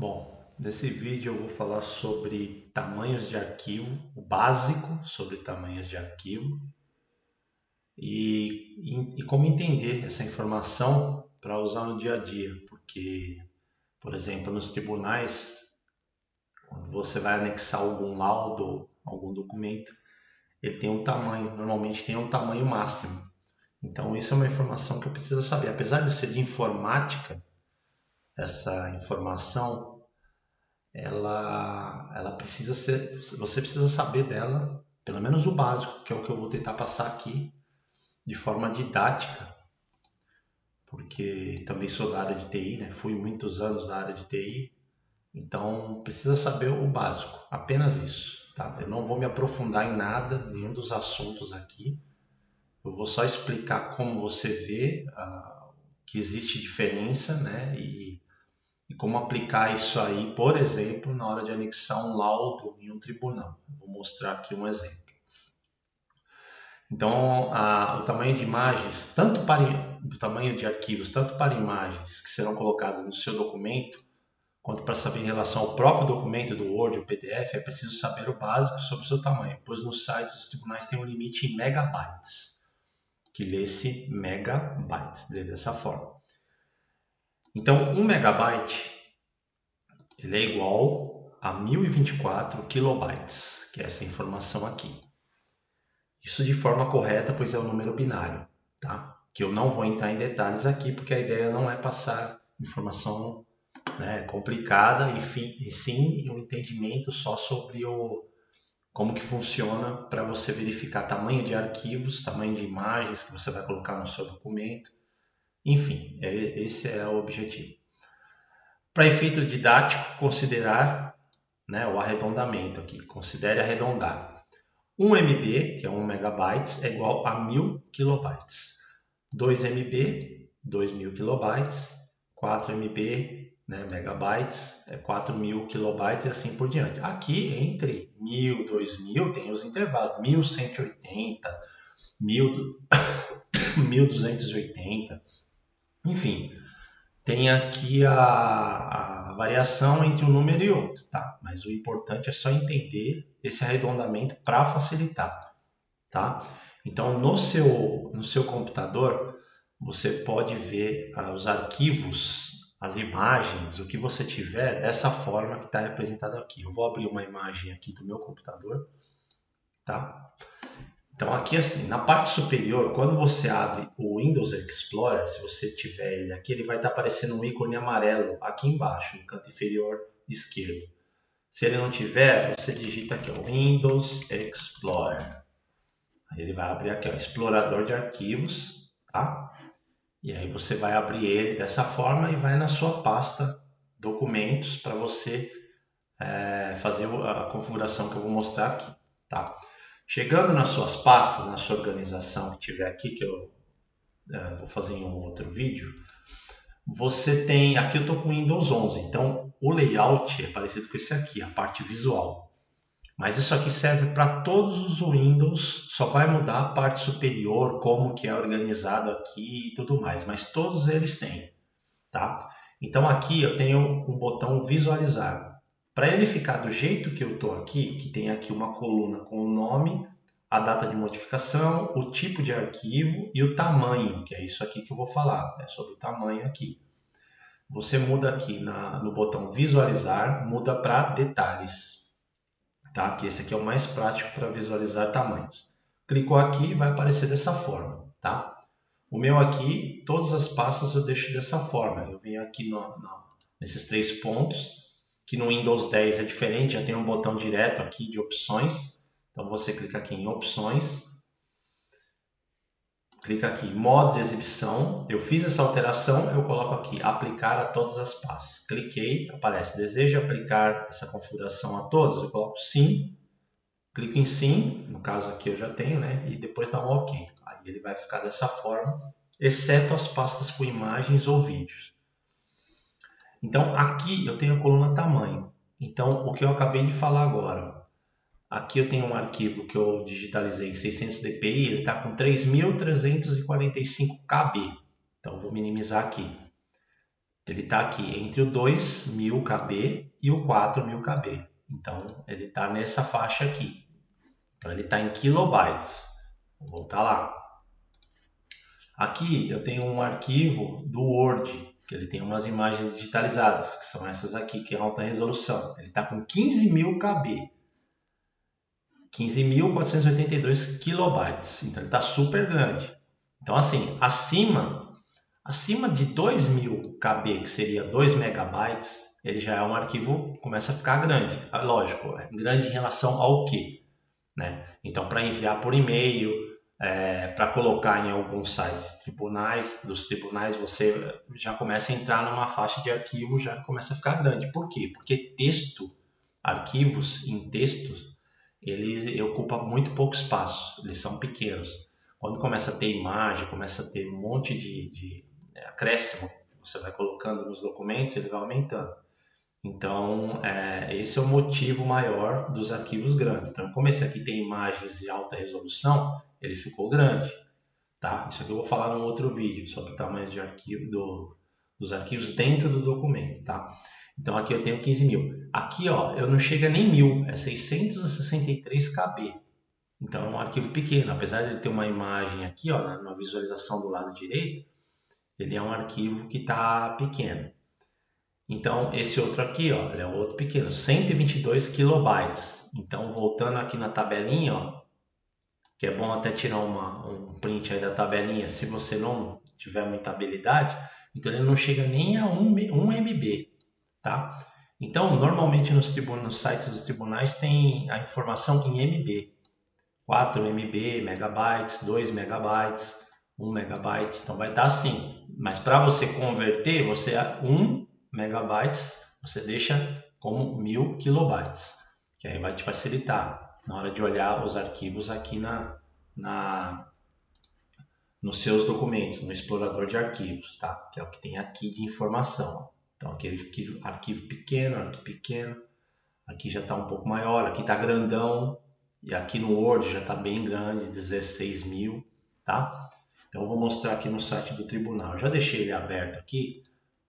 Bom, nesse vídeo eu vou falar sobre tamanhos de arquivo, o básico sobre tamanhos de arquivo e como entender essa informação para usar no dia a dia, porque, por exemplo, nos tribunais, quando você vai anexar algum laudo, algum documento, ele tem um tamanho, normalmente tem um tamanho máximo. Então isso é uma informação que eu preciso saber. Apesar de ser de informática, essa informação ela precisa ser, você precisa saber dela, pelo menos o básico, que é o que eu vou tentar passar aqui de forma didática, porque também sou da área de TI, né? Fui muitos anos da área de TI, então precisa saber o básico, apenas isso, tá? Eu não vou me aprofundar em nada, nenhum dos assuntos aqui, eu vou só explicar como você vê que existe diferença, né? E como aplicar isso aí, por exemplo, na hora de anexar um laudo em um tribunal. Vou mostrar aqui um exemplo. Então, o tamanho de imagens, do tamanho de arquivos, tanto para imagens que serão colocadas no seu documento, quanto para saber em relação ao próprio documento do Word ou PDF, é preciso saber o básico sobre o seu tamanho, pois no site dos tribunais tem um limite em megabytes, que lê-se megabytes, dessa forma. Então, 1 megabyte ele é igual a 1024 kilobytes, que é essa informação aqui. Isso de forma correta, pois é um número binário, tá? Que eu não vou entrar em detalhes aqui, porque a ideia não é passar informação, né, complicada, e sim um entendimento só sobre como que funciona para você verificar tamanho de arquivos, tamanho de imagens que você vai colocar no seu documento. Enfim, esse é o objetivo. Para efeito didático, considerar, né, o arredondamento aqui. Considere arredondar. 1 MB, que é 1 megabytes, é igual a 1000 kilobytes. 2 MB, 2000 kilobytes. 4 MB, né, megabytes, é 4000 kilobytes e assim por diante. Aqui, entre 1000 e 2000, tem os intervalos. 1180, 1280, enfim. Tem aqui a variação entre um número e outro, tá? Mas o importante é só entender esse arredondamento para facilitar, tá? Então, no seu computador, você pode ver os arquivos, as imagens, o que você tiver, dessa forma que está representado aqui. Eu vou abrir uma imagem aqui do meu computador, tá? Então aqui assim, na parte superior, quando você abre o Windows Explorer, se você tiver ele aqui, ele vai estar aparecendo um ícone amarelo aqui embaixo, no canto inferior esquerdo. Se ele não tiver, você digita aqui, ó, Windows Explorer. Aí ele vai abrir aqui, ó, explorador de arquivos, tá? E aí você vai abrir ele dessa forma e vai na sua pasta documentos para você fazer a configuração que eu vou mostrar aqui, tá? Chegando nas suas pastas, na sua organização que tiver aqui, que eu vou fazer em um outro vídeo, você tem, aqui eu estou com o Windows 11, então o layout é parecido com esse aqui, a parte visual. Mas isso aqui serve para todos os Windows, só vai mudar a parte superior, como que é organizado aqui e tudo mais, mas todos eles têm, tá? Então aqui eu tenho um botão visualizar. Para ele ficar do jeito que eu estou aqui, que tem aqui uma coluna com o nome, a data de modificação, o tipo de arquivo e o tamanho, que é isso aqui que eu vou falar, é sobre o tamanho aqui. Você muda aqui no botão visualizar, muda para detalhes, tá? Que esse aqui é o mais prático para visualizar tamanhos. Clicou aqui, vai aparecer dessa forma, tá? O meu aqui, todas as pastas eu deixo dessa forma. Eu venho aqui nesses 3 pontos, que no Windows 10 é diferente, já tem um botão direto aqui de opções. Então você clica aqui em opções, clica aqui em modo de exibição. Eu fiz essa alteração, eu coloco aqui aplicar a todas as pastas. Cliquei, aparece deseja aplicar essa configuração a todas? Eu coloco sim. Clico em sim, no caso aqui eu já tenho, né? E depois dá um OK. Aí ele vai ficar dessa forma, exceto as pastas com imagens ou vídeos. Então aqui eu tenho a coluna tamanho. Então o que eu acabei de falar agora, aqui eu tenho um arquivo que eu digitalizei em 600 dpi, ele está com 3.345 KB. Então vou minimizar aqui. ele está aqui entre o 2000 KB e o 4000 KB. Então, ele está nessa faixa aqui. Então, ele está em kilobytes. Vou voltar lá. Aqui eu tenho um arquivo do Word, que ele tem umas imagens digitalizadas, que são essas aqui, que é alta resolução. Ele está com 15.000 KB. 15.482 kilobytes. Então, ele está super grande. Então, assim, acima de 2.000 KB, que seria 2 megabytes, ele já é um arquivo que começa a ficar grande. Lógico, é grande em relação ao quê? Né? Então, para enviar por e-mail, para colocar em alguns sites dos tribunais, você já começa a entrar numa faixa de arquivo, já começa a ficar grande. Por quê? Porque arquivos em textos, eles ocupam muito pouco espaço, eles são pequenos. Quando começa a ter imagem, começa a ter um monte de acréscimo, você vai colocando nos documentos, ele vai aumentando. Então, esse é o motivo maior dos arquivos grandes. Então, como esse aqui tem imagens de alta resolução, ele ficou grande. Tá? Isso aqui eu vou falar num outro vídeo, sobre o tamanho de arquivo dos arquivos dentro do documento. Tá? Então, aqui eu tenho 15.000. Aqui, ó, eu não chega nem 1.000, é 663 KB. Então, é um arquivo pequeno. Apesar de ele ter uma imagem aqui, ó, na visualização do lado direito, ele é um arquivo que está pequeno. Então, esse outro aqui, ó, ele é outro pequeno, 122 kilobytes. Então, voltando aqui na tabelinha, ó, que é bom até tirar um print aí da tabelinha, se você não tiver muita habilidade, então ele não chega nem a 1 MB, tá? Então, normalmente nos sites dos tribunais tem a informação em MB, 4 MB, megabytes, 2 megabytes, 1 megabyte, então vai estar assim. Mas para você converter, 1 megabytes, você deixa como 1.000 kilobytes, que aí vai te facilitar na hora de olhar os arquivos aqui nos seus documentos, no explorador de arquivos, tá? Que é o que tem aqui de informação. Então, aquele arquivo pequeno, aqui já está um pouco maior, aqui está grandão, e aqui no Word já está bem grande, 16.000, tá? Então, eu vou mostrar aqui no site do tribunal. Eu já deixei ele aberto aqui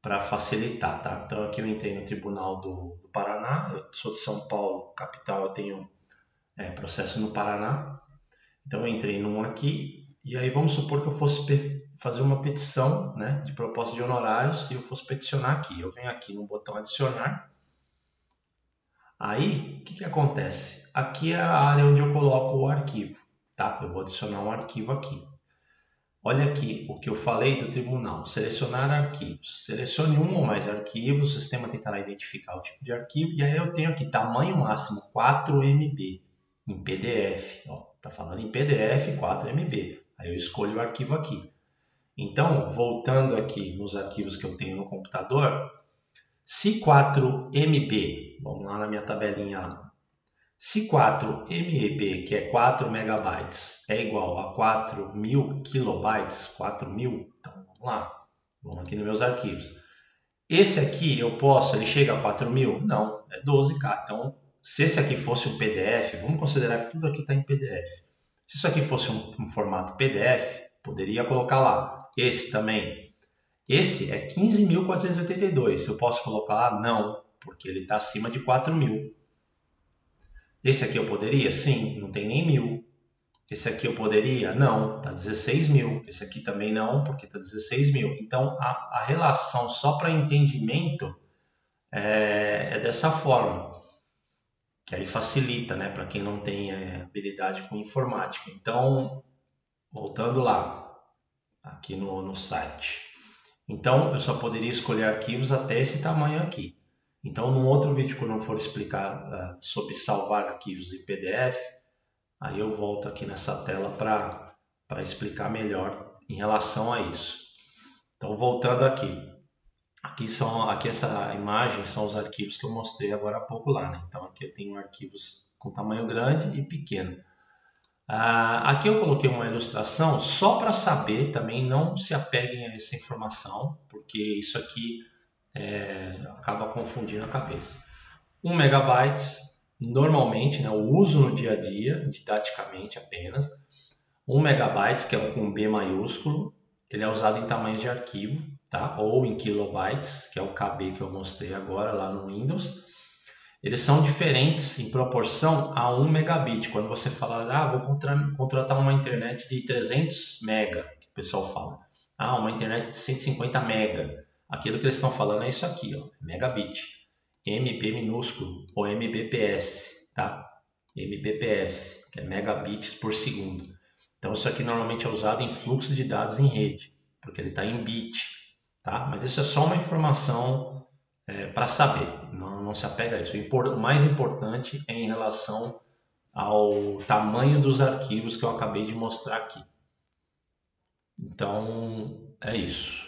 para facilitar, tá? Então, aqui eu entrei no Tribunal do Paraná, eu sou de São Paulo, capital, eu tenho processo no Paraná. Então, eu entrei num aqui, e aí vamos supor que eu fosse fazer uma petição, né, de proposta de honorários, e eu fosse peticionar aqui. Eu venho aqui no botão adicionar. Aí, o que acontece? Aqui é a área onde eu coloco o arquivo, tá? Eu vou adicionar um arquivo aqui. Olha aqui o que eu falei do tribunal. Selecionar arquivos. Selecione um ou mais arquivos, o sistema tentará identificar o tipo de arquivo, e aí eu tenho aqui tamanho máximo 4 MB em PDF. Está falando em PDF 4 MB. Aí eu escolho o arquivo aqui. Então, voltando aqui nos arquivos que eu tenho no computador, se 4 MB, vamos lá na minha tabelinha lá, se 4 MB, que é 4 megabytes, é igual a 4.000 kilobytes, 4.000, então vamos lá, vamos aqui nos meus arquivos. Esse aqui ele chega a 4.000? Não, é 12K. Então, se esse aqui fosse um PDF, vamos considerar que tudo aqui está em PDF. Se isso aqui fosse um formato PDF, poderia colocar lá. Esse também. Esse é 15.482. Eu posso colocar lá? Não, porque ele está acima de 4.000. Esse aqui eu poderia? Sim, não tem nem 1.000. Esse aqui eu poderia? Não, está 16.000. Esse aqui também não, porque está 16.000. Então, a relação, só para entendimento, é dessa forma. Que aí facilita, né, para quem não tem habilidade com informática. Então, voltando lá, aqui no site. Então, eu só poderia escolher arquivos até esse tamanho aqui. Então, num outro vídeo, quando eu for explicar sobre salvar arquivos em PDF, aí eu volto aqui nessa tela para explicar melhor em relação a isso. Então, voltando aqui. Aqui essa imagem são os arquivos que eu mostrei agora há pouco lá, né? Então, aqui eu tenho arquivos com tamanho grande e pequeno. Aqui eu coloquei uma ilustração só para saber, também não se apeguem a essa informação, porque isso aqui acaba confundindo a cabeça. 1 megabytes, normalmente, né, o uso no dia a dia, didaticamente apenas, 1 megabytes, que é com B maiúsculo, ele é usado em tamanhos de arquivo, tá? Ou em kilobytes, que é o KB que eu mostrei agora lá no Windows. Eles são diferentes em proporção a 1 megabit. Quando você fala, vou contratar uma internet de 300 mega, que o pessoal fala. Uma internet de 150 mega. Aquilo que eles estão falando é isso aqui, ó, megabit. MB minúsculo ou Mbps, tá? Mbps, que é megabits por segundo. Então isso aqui normalmente é usado em fluxo de dados em rede, porque ele está em bit, tá? Mas isso é só uma informação para saber, não se apega a isso. O mais importante é em relação ao tamanho dos arquivos que eu acabei de mostrar aqui. Então é isso.